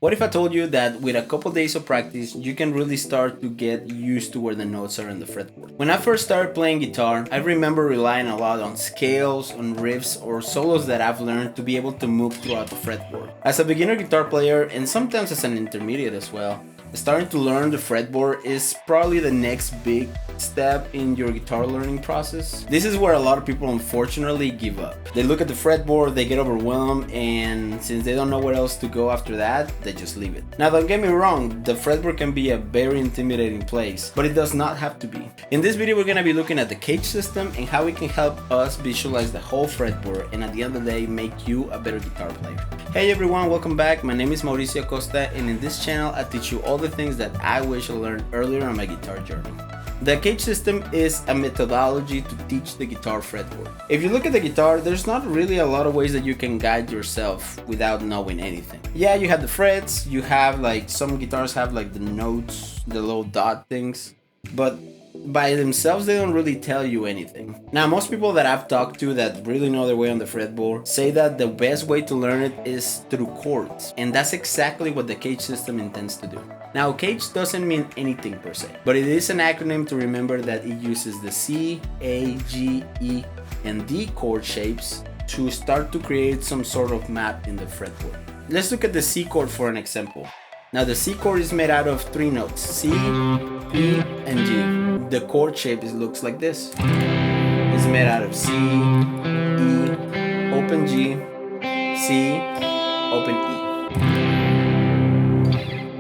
What if I told you that with a couple days of practice, you can really start to get used to where the notes are in the fretboard? When I first started playing guitar, I remember relying a lot on scales, on riffs, or solos that I've learned to be able to move throughout the fretboard. As a beginner guitar player, and sometimes as an intermediate as well, starting to learn the fretboard is probably the next big step in your guitar learning process. This is where a lot of people unfortunately give up. They look at the fretboard, they get overwhelmed, and since they don't know where else to go after that, they just leave it. Now don't get me wrong, the fretboard can be a very intimidating place, but it does not have to be. In this video we're going to be looking at the CAGED system and how it can help us visualize the whole fretboard and at the end of the day make you a better guitar player. Hey everyone, welcome back. My name is Mauricio Acosta, and in this channel I teach you all the things that I wish I learned earlier on my guitar journey. The CAGED system is a methodology to teach the guitar fretboard. If you look at the guitar, there's not really a lot of ways that you can guide yourself without knowing anything. Yeah, you have the frets, you have like some guitars have like the notes, the little dot things, but by themselves they don't really tell you anything. Now most people that I've talked to that really know their way on the fretboard say that the best way to learn it is through chords, and that's exactly what the CAGED system intends to do. Now CAGED doesn't mean anything per se, but it is an acronym to remember that it uses the C, A, G, E, and D chord shapes to start to create some sort of map in the fretboard. Let's look at the C chord for an example. Now the C chord is made out of 3 notes, C, E, and G. The chord shape looks like this. It's made out of C, E, open G, C, open E.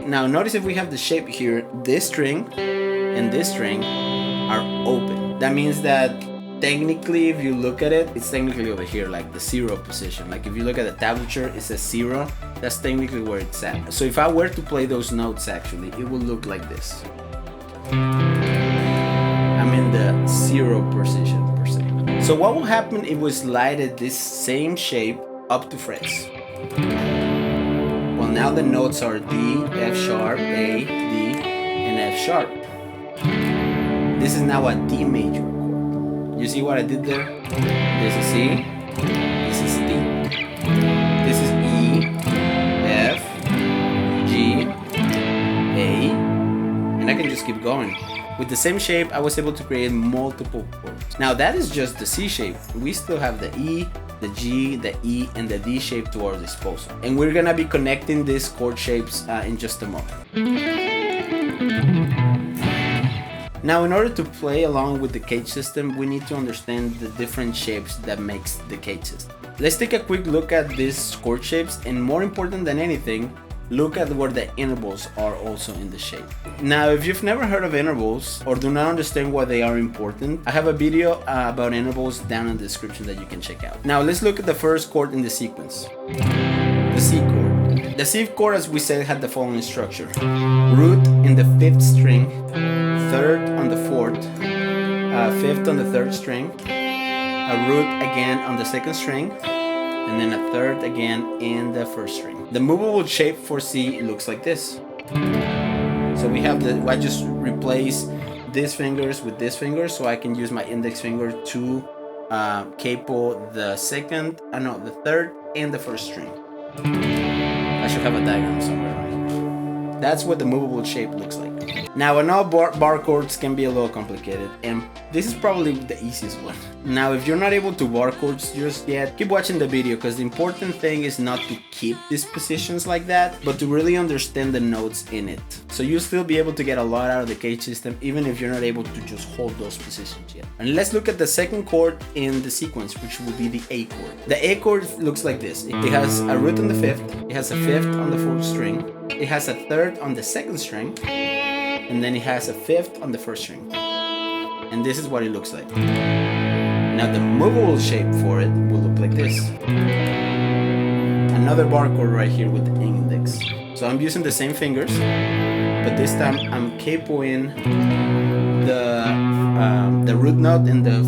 Now notice if we have the shape here, this string and this string are open. That means that technically if you look at it, it's technically over here, like the 0 position. Like if you look at the tablature, it says 0. That's technically where it's at. So if I were to play those notes actually, it would look like this. I'm in the 0 position per se. So what will happen if we slide this same shape up to frets? Well, now the notes are D, F sharp, A, D, and F sharp. This is now a D major chord. You see what I did there? This is C, this is D. This is E, F, G, A, and I can just keep going. With the same shape, I was able to create multiple chords. Now that is just the C shape. We still have the E, the G, the E, and the D shape to our disposal. And we're gonna be connecting these chord shapes in just a moment. Now in order to play along with the CAGED system, we need to understand the different shapes that makes the CAGED system. Let's take a quick look at these chord shapes, and more important than anything, look at where the intervals are also in the shape. Now, if you've never heard of intervals or do not understand why they are important, I have a video about intervals down in the description that you can check out. Now, let's look at the first chord in the sequence. The C chord. The C chord, as we said, had the following structure. Root in the 5th string, 3rd on the 4th, 5th on the 3rd string, a root again on the 2nd string, and then a 3rd again in the 1st string. The movable shape for C looks like this. So we have I just replace these fingers with this finger so I can use my index finger to capo the 3rd and the 1st string. I should have a diagram somewhere around here. That's what the movable shape looks like. Now I know bar chords can be a little complicated, and this is probably the easiest one. Now if you're not able to bar chords just yet, keep watching the video, because the important thing is not to keep these positions like that, but to really understand the notes in it. So you'll still be able to get a lot out of the CAGED system even if you're not able to just hold those positions yet. And let's look at the second chord in the sequence, which will be the A chord. The A chord looks like this. It has a root on the 5th, it has a 5th on the 4th string, it has a 3rd on the 2nd string, and then it has a 5th on the 1st string. And this is what it looks like. Now the movable shape for it will look like this. Another bar chord right here with the index. So I'm using the same fingers, but this time I'm capoing the root note in the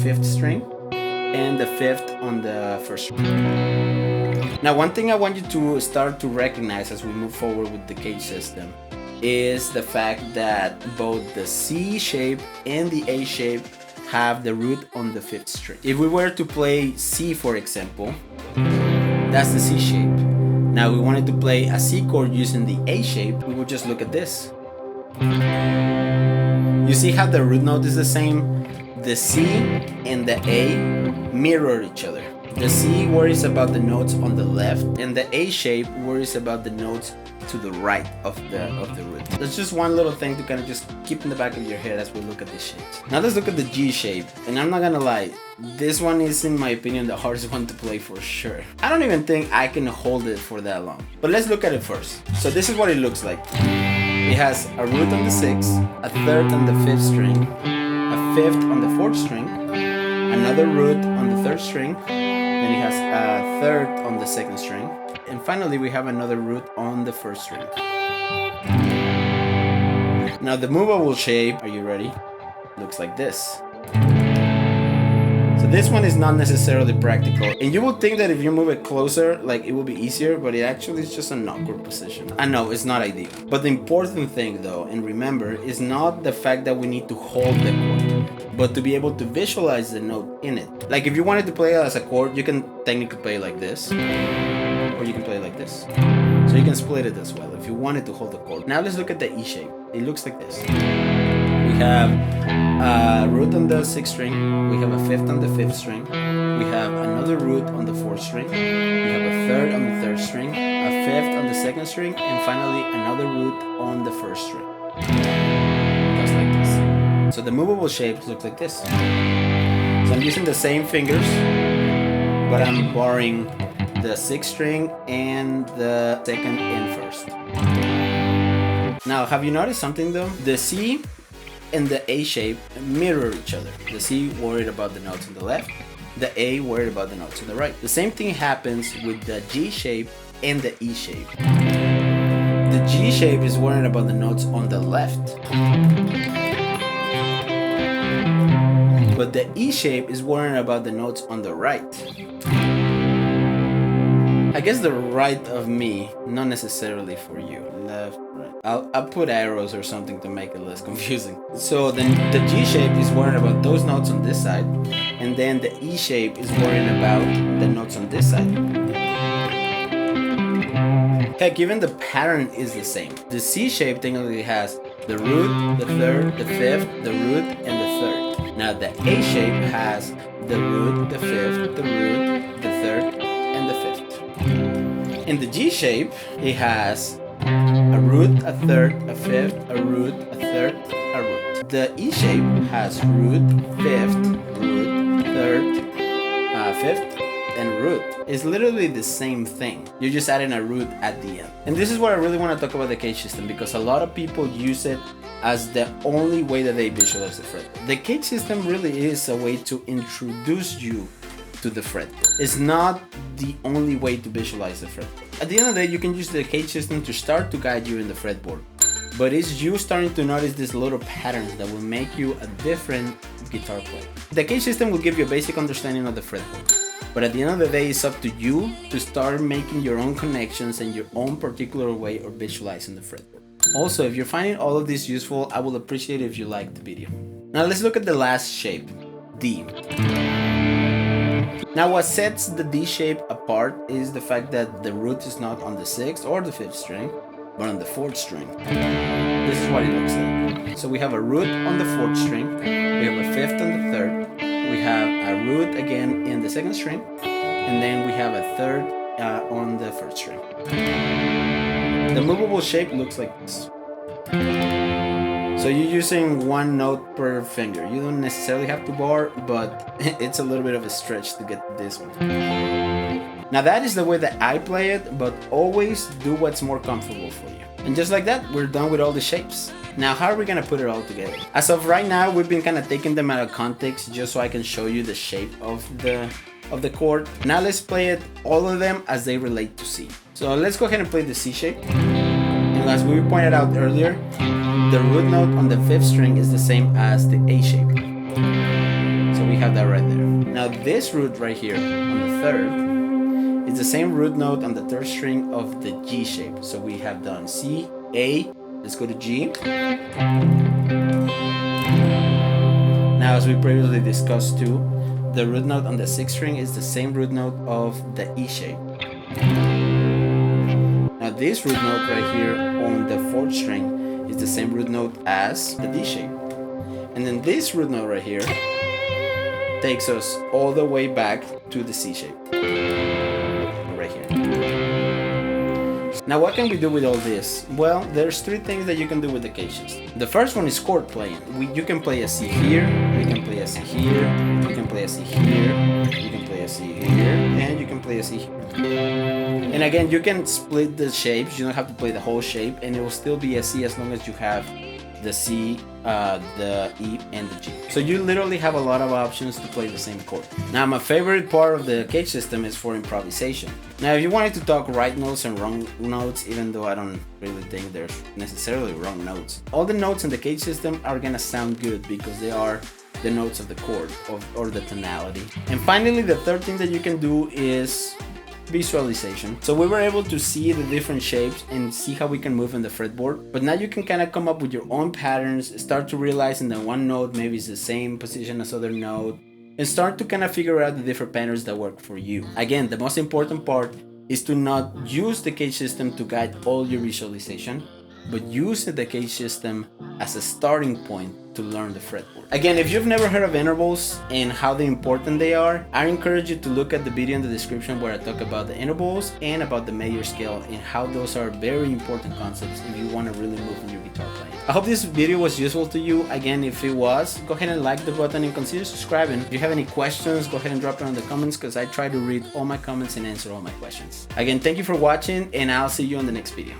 5th string and the 5th on the 1st string. Now one thing I want you to start to recognize as we move forward with the CAGED system is the fact that both the C shape and the A shape have the root on the 5th string. If we were to play C, for example, that's the C shape. Now we wanted to play a C chord using the A shape, we would just look at this. You see how the root note is the same? The C and the A mirror each other. The C worries about the notes on the left, and the A shape worries about the notes to the right of the root. That's just one little thing to kind of just keep in the back of your head as we look at these shapes. Now let's look at the G shape, and I'm not gonna lie, this one is, in my opinion, the hardest one to play for sure. I don't even think I can hold it for that long. But let's look at it first. So this is what it looks like. It has a root on the 6th, a 3rd on the 5th string, a 5th on the 4th string, another root on the 3rd string, then it has a 3rd on the 2nd string, and finally we have another root on the 1st string. Now the movable shape, are you ready? Looks like this. So this one is not necessarily practical, and you would think that if you move it closer, like it will be easier, but it actually is just an awkward position. I know it's not ideal, but the important thing though, and remember, is not the fact that we need to hold the chord, but to be able to visualize the note in it. Like if you wanted to play it as a chord, you can technically play like this, or you can play like this. So you can split it as well if you wanted to hold the chord. Now let's look at the E shape. It looks like this. We have a root on the 6th string, we have a 5th on the 5th string, we have another root on the 4th string, we have a 3rd on the 3rd string, a 5th on the 2nd string, and finally another root on the 1st string. Just like this. So the movable shapes look like this. So I'm using the same fingers, but I'm barring the 6th string and the 2nd and 1st. Now, have you noticed something though? The C and the A shape mirror each other. The C worried about the notes on the left, the A worried about the notes on the right. The same thing happens with the G shape and the E shape. The G shape is worried about the notes on the left, but the E shape is worried about the notes on the right. I guess the right of me, not necessarily for you. Left, right. I'll put arrows or something to make it less confusing. So then the G shape is worried about those notes on this side, and then the E shape is worried about the notes on this side. Heck, even the pattern is the same. The C shape technically has the root, the 3rd, the 5th, the root, and the 3rd. Now the A shape has the root, the 5th, the root, the 3rd, and the 5th. In the G shape, it has a root, a 3rd, a 5th, a root, a 3rd, a root. The E shape has root, 5th, root, 3rd, 5th, and root. It's literally the same thing. You're just adding a root at the end. And this is what I really want to talk about the CAGED system, because a lot of people use it as the only way that they visualize the fretboard. The CAGED system really is a way to introduce you to the fretboard. It's not the only way to visualize the fretboard. At the end of the day, you can use the CAGED system to start to guide you in the fretboard, but it's you starting to notice these little patterns that will make you a different guitar player. The CAGED system will give you a basic understanding of the fretboard, but at the end of the day, it's up to you to start making your own connections and your own particular way of visualizing the fretboard. Also, if you're finding all of this useful, I will appreciate it if you like the video. Now let's look at the last shape, D. Now what sets the D shape apart is the fact that the root is not on the 6th or the 5th string, but on the 4th string. This is what it looks like. So we have a root on the 4th string, we have a 5th on the 3rd, we have a root again in the 2nd string, and then we have a 3rd on the 1st string. The movable shape looks like this. So you're using one note per finger. You don't necessarily have to bar, but it's a little bit of a stretch to get this one. Now that is the way that I play it, but always do what's more comfortable for you. And just like that, we're done with all the shapes. Now how are we gonna put it all together? As of right now, we've been kind of taking them out of context just so I can show you the shape of the chord. Now let's play it, all of them, as they relate to C. So let's go ahead and play the C shape. And as we pointed out earlier, the root note on the 5th string is the same as the A shape. So we have that right there. Now this root right here on the 3rd is the same root note on the 3rd string of the G shape. So we have done C, A, let's go to G. Now as we previously discussed too, the root note on the 6th string is the same root note of the E shape. this root note right here on the 4th string is the same root note as the D shape. And then this root note right here takes us all the way back to the C shape. Right here. Now what can we do with all this? Well, there's 3 things that you can do with the CAGED system. The first one is chord playing. You can play a C here, you can play a C here, you can play a C here, you can play a C here, and you can play a C here. And again, you can split the shapes, you don't have to play the whole shape, and it will still be a C as long as you have the C, the E, and the G. So you literally have a lot of options to play the same chord. Now my favorite part of the CAGED system is for improvisation. Now if you wanted to talk right notes and wrong notes, even though I don't really think there's necessarily wrong notes, all the notes in the CAGED system are gonna sound good because they are the notes of the chord or the tonality. And finally, the third thing that you can do is visualization. So we were able to see the different shapes and see how we can move in the fretboard, but now you can kind of come up with your own patterns, start to realizing that one note maybe is the same position as other note, and start to kind of figure out the different patterns that work for you. Again, the most important part is to not use the CAGED system to guide all your visualization, but use the CAGED system as a starting point to learn the fretboard. Again, if you've never heard of intervals and how important they are, I encourage you to look at the video in the description where I talk about the intervals and about the major scale and how those are very important concepts if you want to really move in your guitar playing. I hope this video was useful to you. Again, if it was, go ahead and like the button and consider subscribing. If you have any questions, go ahead and drop it in the comments because I try to read all my comments and answer all my questions. Again, thank you for watching and I'll see you on the next video.